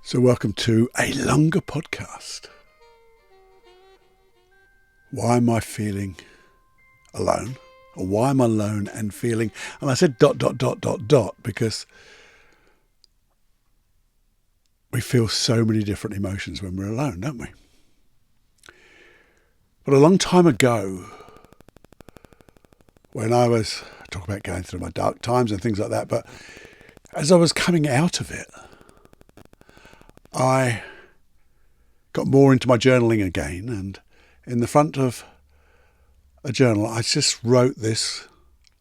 So welcome to a longer podcast. Why am I feeling alone? Or why am I alone and feeling... And I said ... because we feel so many different emotions when we're alone, don't we? But a long time ago, when I was... talk about going through my dark times and things like that, but as I was coming out of it, I got more into my journaling again, and in the front of a journal, I just wrote this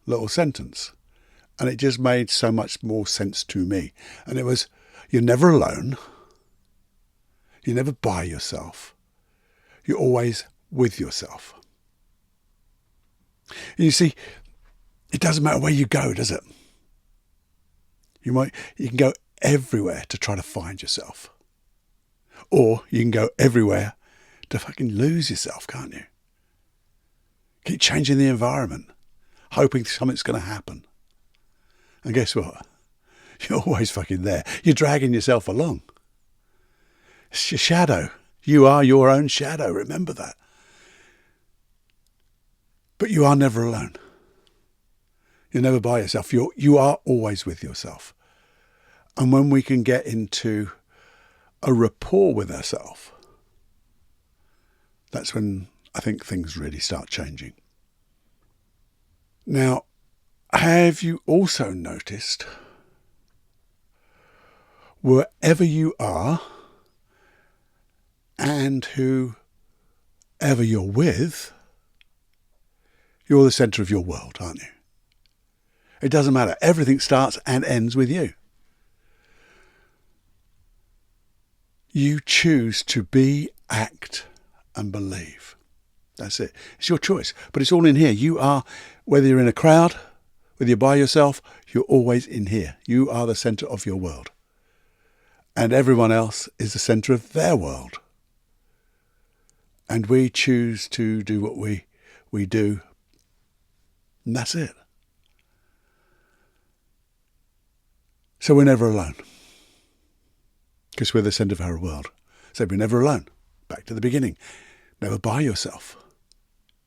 little sentence, and it just made so much more sense to me. And it was, you're never alone. You're never by yourself. You're always with yourself. And you see, it doesn't matter where you go, does it? You can go everywhere to try to find yourself. Or you can go everywhere to fucking lose yourself, can't you? Keep changing the environment, hoping something's going to happen. And guess what? You're always fucking there. You're dragging yourself along. It's your shadow. You are your own shadow. Remember that. But you are never alone. You're never by yourself. You are always with yourself. And when we can get into a rapport with ourselves, that's when I think things really start changing. Now, have you also noticed wherever you are and whoever you're with, you're the centre of your world, aren't you? It doesn't matter. Everything starts and ends with you. You choose to be, act, and believe. That's it. It's your choice. But it's all in here. You are, whether you're in a crowd, whether you're by yourself, you're always in here. You are the centre of your world. And everyone else is the centre of their world. And we choose to do what we do. And that's it. So we're never alone. Because we're the centre of our world. So we're never alone. Back to the beginning. Never by yourself.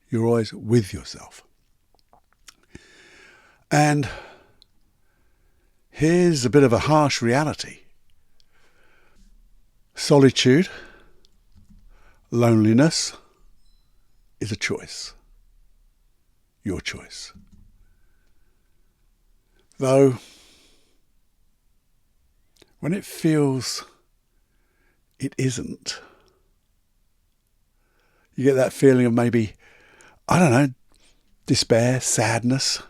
You're always with yourself. And here's a bit of a harsh reality. Solitude, loneliness is a choice. Your choice. Though, when it feels it isn't, you get that feeling of maybe, I don't know, despair, sadness.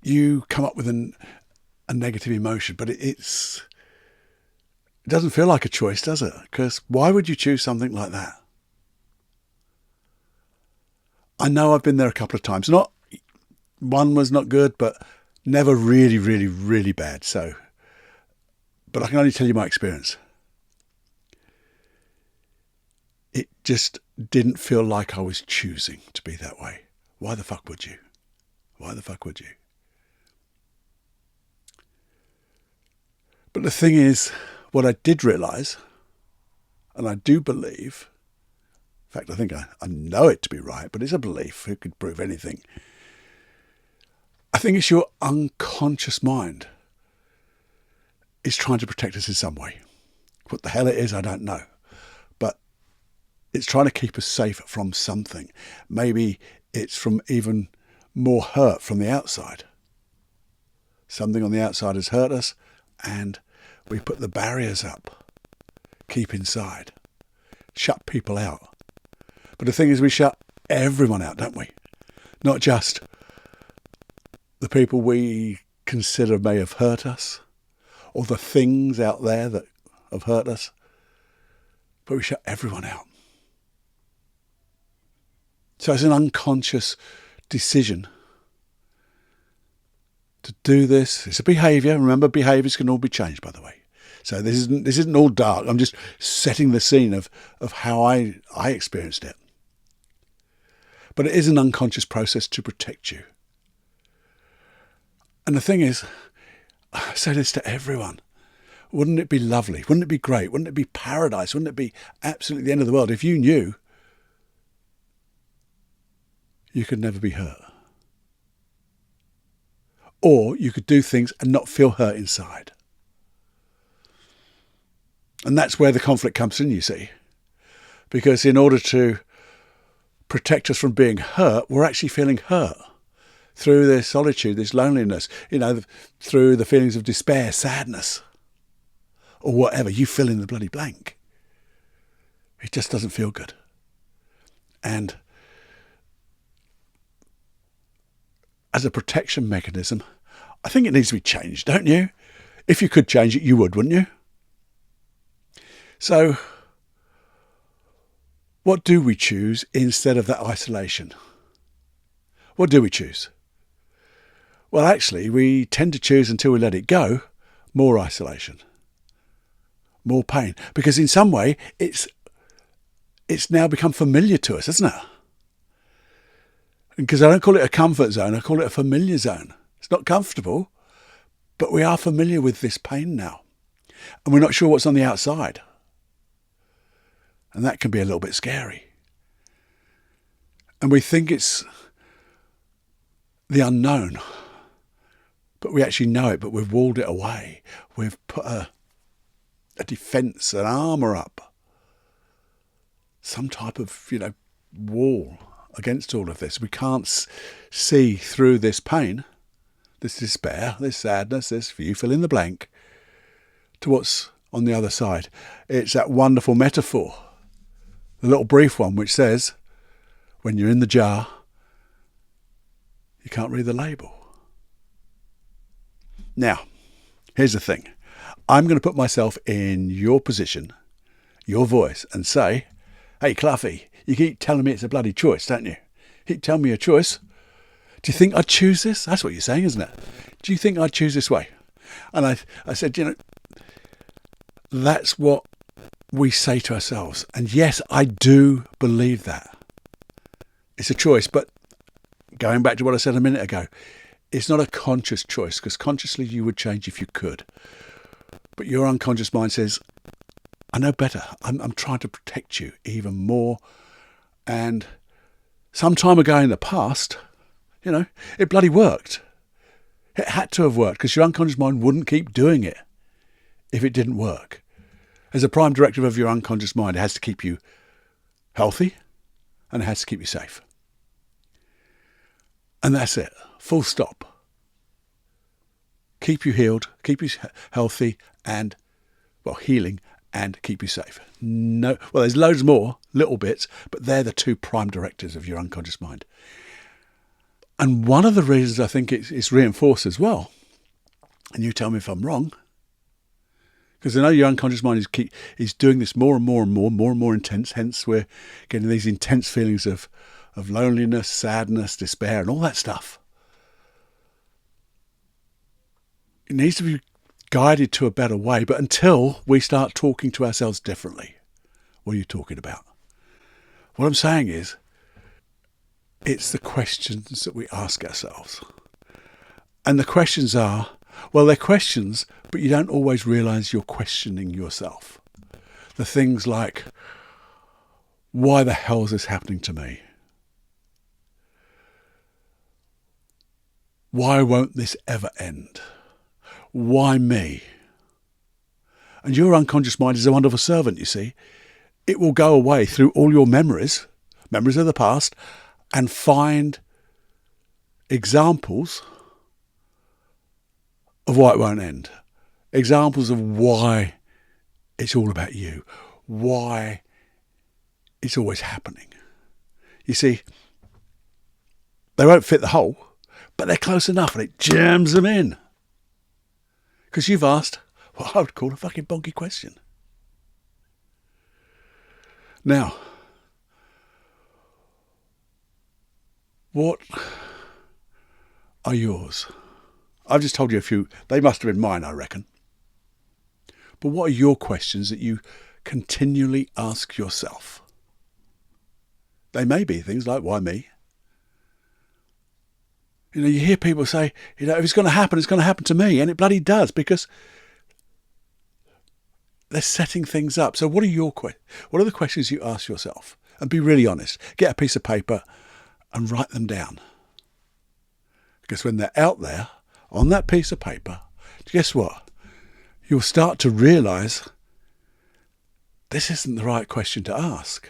You come up with a negative emotion, but it doesn't feel like a choice, does it? Because why would you choose something like that? I know I've been there a couple of times. One was not good, but never really, really, really bad. But I can only tell you my experience. It just didn't feel like I was choosing to be that way. Why the fuck would you? Why the fuck would you? But the thing is, what I did realise, and I do believe, in fact, I think I know it to be right, but it's a belief. Who could prove anything? I think it's your unconscious mind is trying to protect us in some way. What the hell it is, I don't know. But it's trying to keep us safe from something. Maybe it's from even more hurt from the outside. Something on the outside has hurt us, and we put the barriers up. Keep inside. Shut people out. But the thing is, we shut everyone out, don't we? Not just the people we consider may have hurt us, or the things out there that have hurt us, but we shut everyone out. So it's an unconscious decision to do this. It's a behaviour. Remember, behaviours can all be changed, by the way. So this isn't all dark. I'm just setting the scene of how I experienced it. But it is an unconscious process to protect you. And the thing is, I say this to everyone. Wouldn't it be lovely? Wouldn't it be great? Wouldn't it be paradise? Wouldn't it be absolutely the end of the world if you knew you could never be hurt? Or you could do things and not feel hurt inside. And that's where the conflict comes in, you see. Because in order to protect us from being hurt, we're actually feeling hurt through this solitude, this loneliness, through the feelings of despair, sadness, or whatever. You fill in the bloody blank. It just doesn't feel good. And as a protection mechanism, I think it needs to be changed, don't you? If you could change it, you would, wouldn't you? So, what do we choose instead of that isolation? What do we choose? Well, actually, we tend to choose, until we let it go, more isolation, more pain. Because in some way, it's now become familiar to us, hasn't it? Because I don't call it a comfort zone, I call it a familiar zone. It's not comfortable, but we are familiar with this pain now. And we're not sure what's on the outside. And that can be a little bit scary. And we think it's the unknown, but we actually know it, but we've walled it away. We've put a defence, an armour up, some type of, wall against all of this. We can't see through this pain, this despair, this sadness, this, you fill in the blank, to what's on the other side. It's that wonderful metaphor, the little brief one, which says, when you're in the jar, you can't read the label. Now, here's the thing. I'm going to put myself in your position, your voice, and say, hey, Cloughy, you keep telling me it's a bloody choice, don't you? You keep telling me a choice. Do you think I'd choose this? That's what you're saying, isn't it? Do you think I'd choose this way? And I said, that's what we say to ourselves. And yes, I do believe that. It's a choice, but going back to what I said a minute ago, it's not a conscious choice, because consciously you would change if you could. But your unconscious mind says, I know better. I'm trying to protect you even more. And some time ago in the past, it bloody worked. It had to have worked, because your unconscious mind wouldn't keep doing it if it didn't work. As a prime directive of your unconscious mind, it has to keep you healthy and it has to keep you safe. And that's it. Full stop. Keep you healed, keep you healthy and, healing, and keep you safe. No, there's loads more little bits, but they're the two prime directives of your unconscious mind. And one of the reasons I think it's reinforced as well, and you tell me if I'm wrong, because I know your unconscious mind is doing this more and more and more intense. Hence, we're getting these intense feelings of loneliness, sadness, despair, and all that stuff. It needs to be guided to a better way, but until we start talking to ourselves differently. What are you talking about? What I'm saying is, it's the questions that we ask ourselves. And the questions are, they're questions, but you don't always realise you're questioning yourself. The things like, why the hell is this happening to me? Why won't this ever end? Why me? And your unconscious mind is a wonderful servant, you see. It will go away through all your memories of the past, and find examples of why it won't end. Examples of why it's all about you. Why it's always happening. You see, they won't fit the hole, but they're close enough and it jams them in. Because you've asked what I would call a fucking bonky question. Now, what are yours? I've just told you a few. They must have been mine, I reckon. But what are your questions that you continually ask yourself? They may be things like, why me? You hear people say, if it's going to happen, it's going to happen to me. And it bloody does, because they're setting things up. So what are the questions you ask yourself? And be really honest. Get a piece of paper and write them down. Because when they're out there on that piece of paper, guess what? You'll start to realise this isn't the right question to ask.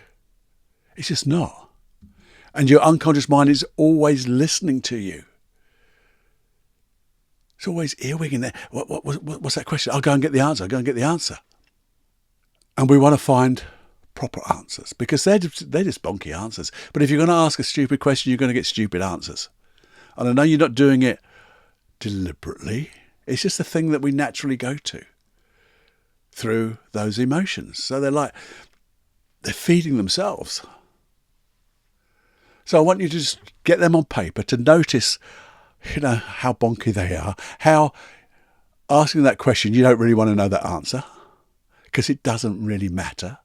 It's just not. And your unconscious mind is always listening to you. It's always earwigging there. What's that question? I'll go and get the answer. And we want to find proper answers because they're just bonky answers. But if you're going to ask a stupid question, you're going to get stupid answers. And I know you're not doing it deliberately. It's just a thing that we naturally go to through those emotions. So they're feeding themselves. So I want you to just get them on paper to notice, how bonky they are, how asking that question, you don't really want to know that answer because it doesn't really matter.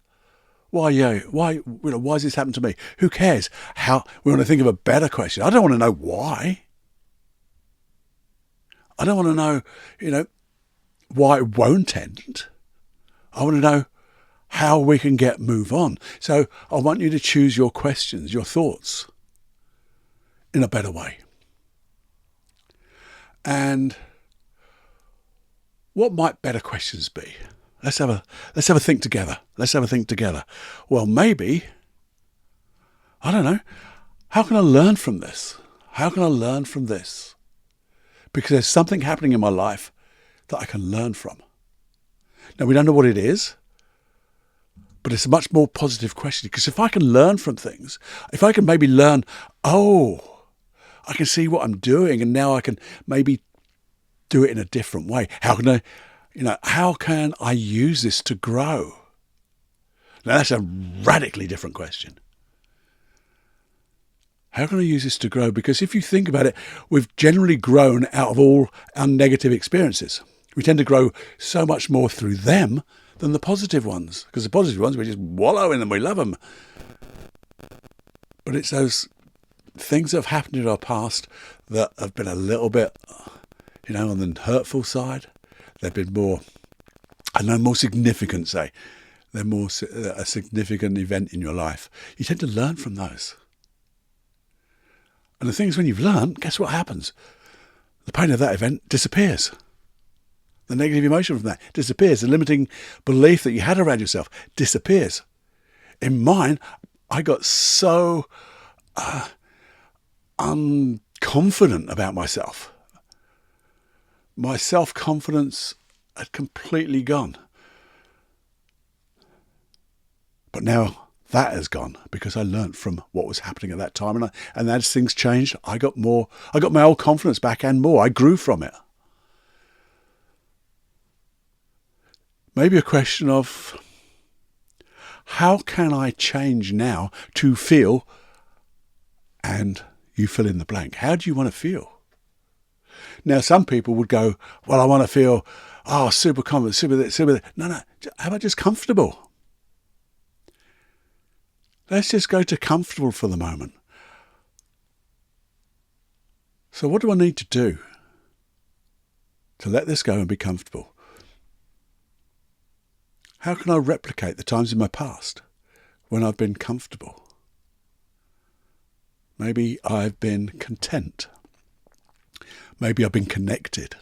Why has this happened to me? Who cares? We want to think of a better question. I don't want to know why. I don't want to know, why it won't end. I want to know how we can move on. So I want you to choose your questions, your thoughts in a better way. And what might better questions be? Let's have a think together. Well, maybe, I don't know, how can I learn from this? Because there's something happening in my life that I can learn from. Now, we don't know what it is, but it's a much more positive question. Because if I can learn from things, if I can maybe learn, I can see what I'm doing and now I can maybe do it in a different way. How can I use this to grow? Now, that's a radically different question. How can I use this to grow? Because if you think about it, we've generally grown out of all our negative experiences. We tend to grow so much more through them than the positive ones. Because the positive ones, we just wallow in them, we love them. But it's those things that have happened in our past that have been a little bit, on the hurtful side. They've been more significant, say. They're more a significant event in your life. You tend to learn from those. And the thing is, when you've learned, guess what happens? The pain of that event disappears. The negative emotion from that disappears. The limiting belief that you had around yourself disappears. In mine, I got so unconfident about myself. My self-confidence had completely gone. But now that has gone because I learnt from what was happening at that time. And as things changed, I got my old confidence back and more. I grew from it. Maybe a question of how can I change now to feel, and you fill in the blank. How do you want to feel? Now, some people would go, well, I want to feel, super confident, super that. No. How about just comfortable? Let's just go to comfortable for the moment. So what do I need to do to let this go and be comfortable? How can I replicate the times in my past when I've been comfortable? Maybe I've been content. Maybe I've been connected.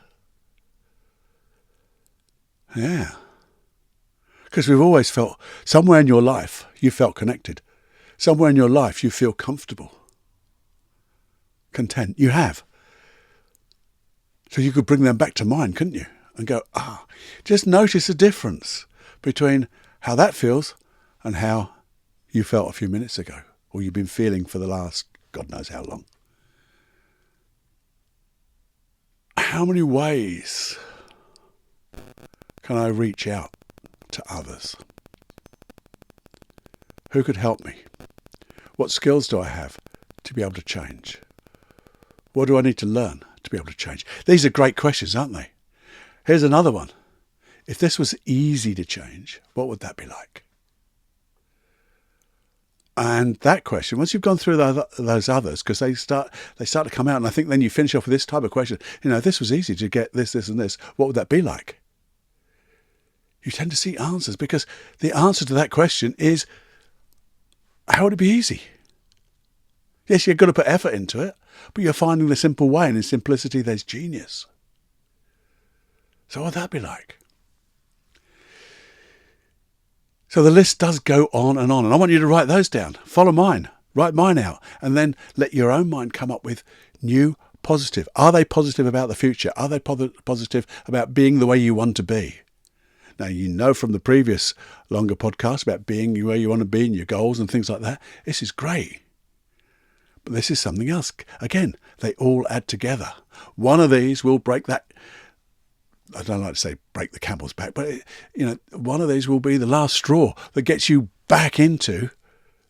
Yeah. Because we've always felt, somewhere in your life, you felt connected. Somewhere in your life, you feel comfortable. Content. You have. So you could bring them back to mind, couldn't you? And go, just notice the difference between how that feels and how you felt a few minutes ago, or you've been feeling for the last God knows how long. How many ways can I reach out to others? Who could help me? What skills do I have to be able to change? What do I need to learn to be able to change? These are great questions, aren't they? Here's another one. If this was easy to change, what would that be like? And that question, once you've gone through those others, because they start to come out, and I think then you finish off with this type of question. If this was easy to get this, and this, what would that be like? You tend to see answers, because the answer to that question is, how would it be easy? Yes, you've got to put effort into it, but you're finding the simple way, and in simplicity there's genius. So what would that be like? So the list does go on, and I want you to write those down. Follow mine. Write mine out, and then let your own mind come up with new positive. Are they positive about the future? Are they positive about being the way you want to be? Now, you know from the previous longer podcast about being where you want to be and your goals and things like that. This is great. But this is something else. Again, they all add together. One of these will break that. I don't like to say break the camel's back, but one of these will be the last straw that gets you back into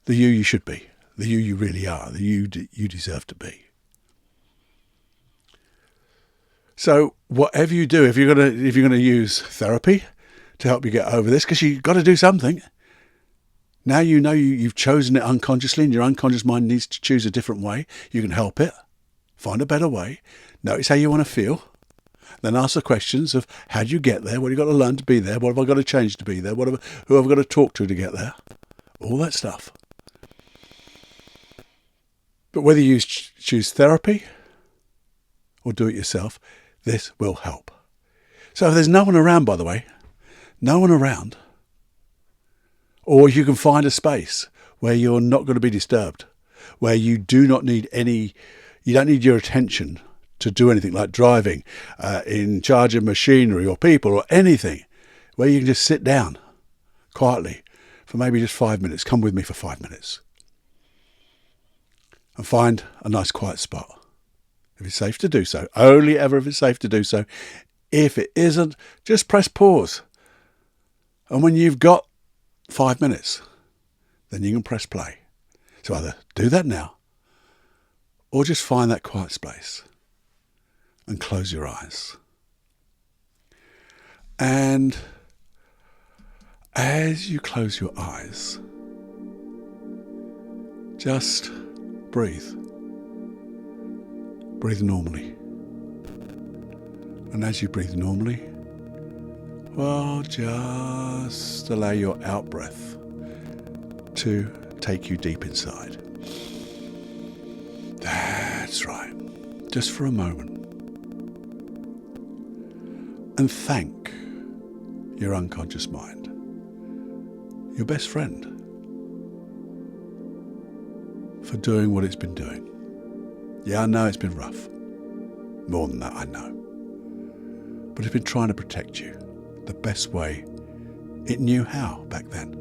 the you should be, the you really are, the you deserve to be. So whatever you do, if you're gonna use therapy to help you get over this, because you've got to do something. Now you know you've chosen it unconsciously, and your unconscious mind needs to choose a different way. You can help it. Find a better way. Notice how you want to feel. Then ask the questions of how do you get there? What have you got to learn to be there? What have I got to change to be there? Who have I got to talk to get there? All that stuff. But whether you choose therapy or do it yourself, this will help. So if there's no one around, by the way, no one around, or you can find a space where you're not going to be disturbed, where you don't need your attention to do anything like driving, in charge of machinery or people or anything, where you can just sit down quietly for maybe just 5 minutes. Come with me for 5 minutes and find a nice quiet spot. If it's safe to do so, only ever if it's safe to do so. If it isn't, just press pause. And when you've got 5 minutes, then you can press play. So either do that now, or just find that quiet space and close your eyes. And as you close your eyes, just breathe. Breathe normally. And as you breathe normally, well, just allow your out-breath to take you deep inside. That's right. Just for a moment. And thank your unconscious mind, your best friend, for doing what it's been doing. Yeah, I know it's been rough. More than that, I know. But it's been trying to protect you the best way it knew how back then.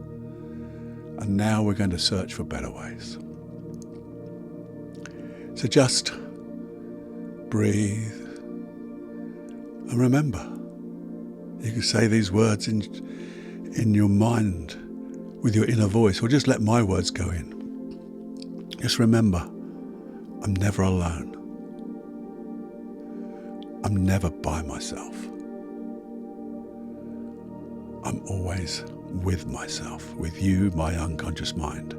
And now we're going to search for better ways. So just breathe and remember, you can say these words in your mind with your inner voice, or just let my words go in. Just remember, I'm never alone. I'm never by myself. I'm always with myself, with you, my unconscious mind,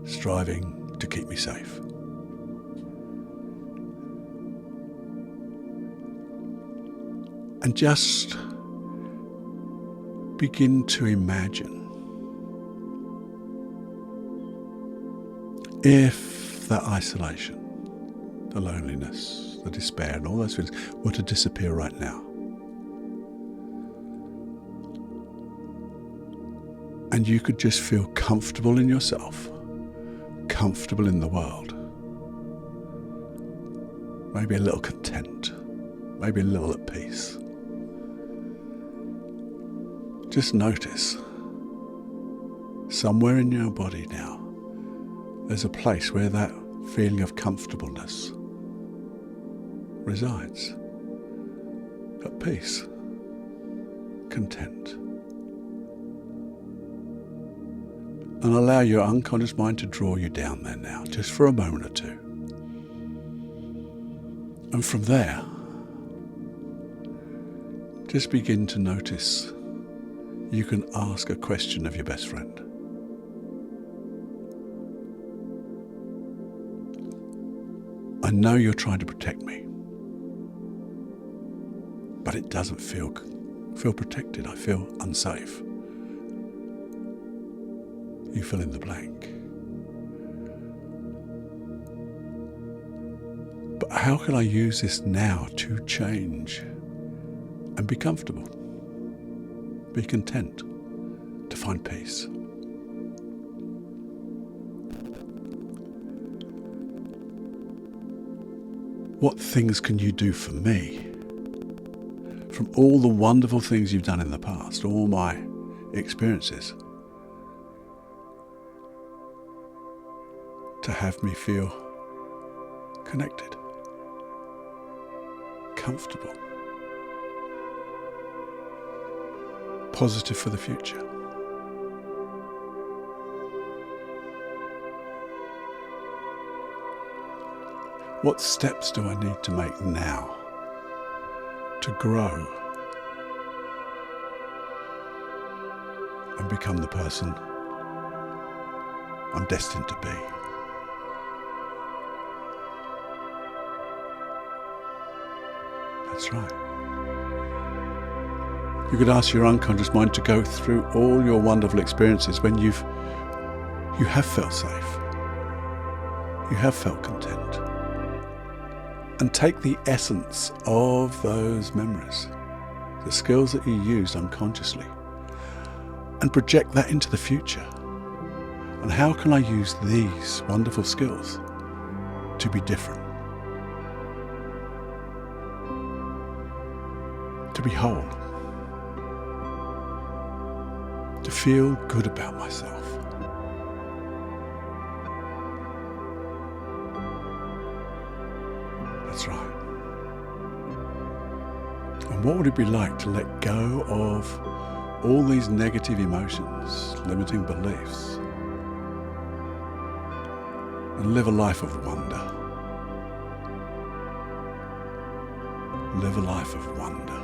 striving to keep me safe. And just begin to imagine if that isolation, the loneliness, the despair, and all those feelings were to disappear right now. And you could just feel comfortable in yourself, comfortable in the world, maybe a little content, maybe a little at peace. Just notice, somewhere in your body now, there's a place where that feeling of comfortableness resides. At peace, content. And allow your unconscious mind to draw you down there now, just for a moment or two. And from there, just begin to notice you can ask a question of your best friend. I know you're trying to protect me. but it doesn't feel protected. I feel unsafe. You fill in the blank. But how can I use this now to change and be comfortable, be content, to find peace? What things can you do for me from all the wonderful things you've done in the past, all my experiences, to have me feel connected, comfortable, positive for the future? What steps do I need to make now to grow and become the person I'm destined to be? That's right. You could ask your unconscious mind to go through all your wonderful experiences when you have felt safe, you have felt content, and take the essence of those memories, the skills that you used unconsciously, and project that into the future. And how can I use these wonderful skills to be different, to be whole, to feel good about myself? That's right. And what would it be like to let go of all these negative emotions, limiting beliefs, and live a life of wonder? Live a life of wonder.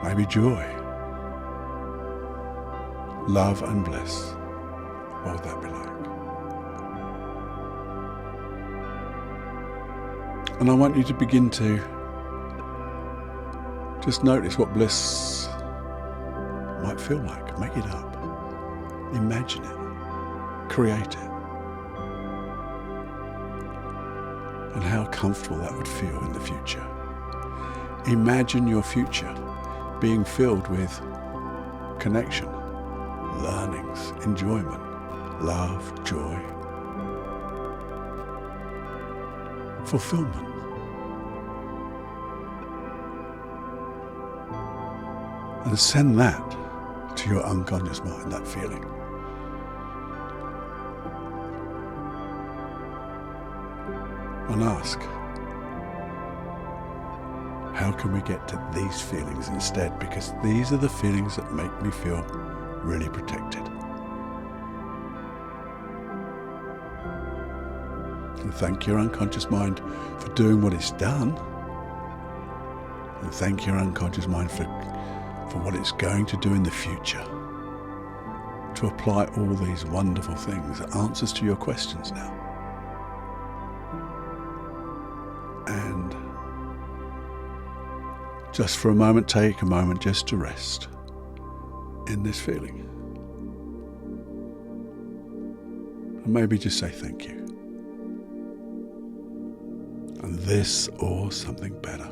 Maybe joy, love and bliss. What would that be like? And I want you to begin to just notice what bliss might feel like. Make it up. Imagine it. Create it. And how comfortable that would feel in the future. Imagine your future being filled with connection, learnings, enjoyment, love, joy, fulfillment. And send that to your unconscious mind, that feeling. And ask, how can we get to these feelings instead? Because these are the feelings that make me feel really protected. And thank your unconscious mind for doing what it's done. And thank your unconscious mind for what it's going to do in the future. To apply all these wonderful things, answers to your questions now. And just for a moment, take a moment just to rest in this feeling. And maybe just say thank you. And this or something better.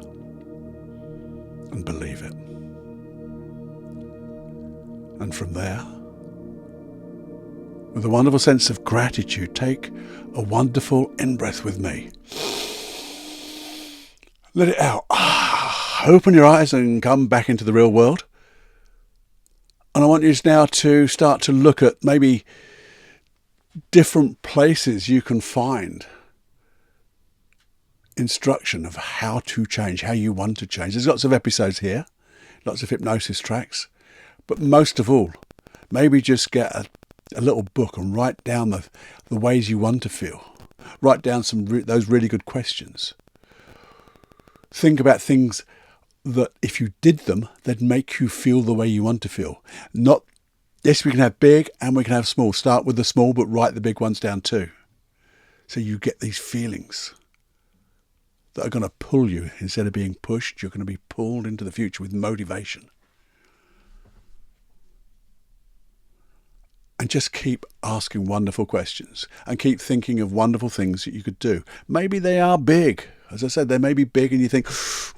And believe it. And from there, with a wonderful sense of gratitude, take a wonderful in-breath with me. Let it out. Open your eyes and come back into the real world. And I want you now to start to look at maybe different places you can find instruction of how to change, how you want to change. There's lots of episodes here, lots of hypnosis tracks. But most of all, maybe just get a little book and write down the ways you want to feel. Write down those really good questions. Think about things that if you did them, they'd make you feel the way you want to feel. Yes, we can have big and we can have small. Start with the small, but write the big ones down too. So you get these feelings that are going to pull you. Instead of being pushed, you're going to be pulled into the future with motivation. And just keep asking wonderful questions and keep thinking of wonderful things that you could do. Maybe they are big. As I said, they may be big and you think,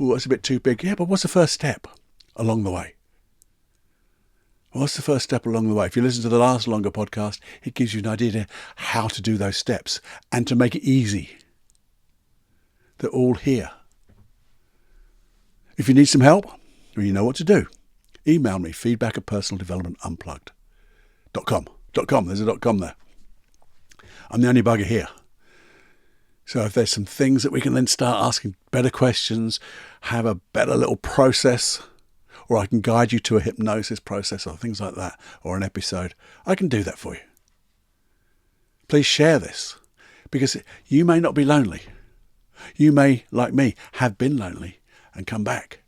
oh, that's a bit too big. Yeah, but what's the first step along the way? What's the first step along the way? If you listen to the last longer podcast, it gives you an idea how to do those steps and to make it easy. They're all here. If you need some help, well, you know what to do. Email me, feedback@personaldevelopmentunplugged.com. There's a .com there. I'm the only bugger here. So if there's some things that we can then start asking better questions, have a better little process, or I can guide you to a hypnosis process or things like that, or an episode, I can do that for you. Please share this, because you may not be lonely. You may, like me, have been lonely and come back.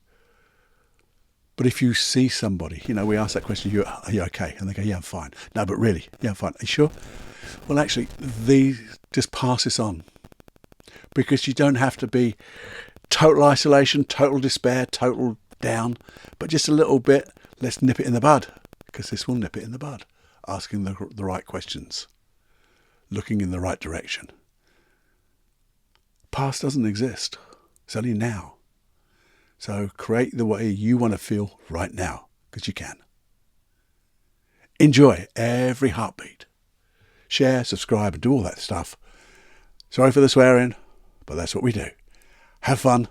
But if you see somebody, we ask that question, are you okay? And they go, yeah, I'm fine. No, but really, yeah, I'm fine. Are you sure? Well, actually, just pass this on. Because you don't have to be total isolation, total despair, total down, but just a little bit, let's nip it in the bud. Because this will nip it in the bud. Asking the right questions. Looking in the right direction. Past doesn't exist. It's only now. So create the way you want to feel right now, because you can. Enjoy every heartbeat. Share, subscribe, and do all that stuff. Sorry for the swearing, but that's what we do. Have fun.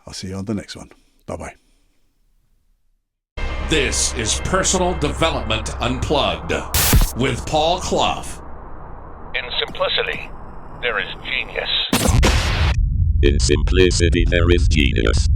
I'll see you on the next one. Bye-bye. This is Personal Development Unplugged with Paul Clough. In simplicity, there is genius. In simplicity there is genius.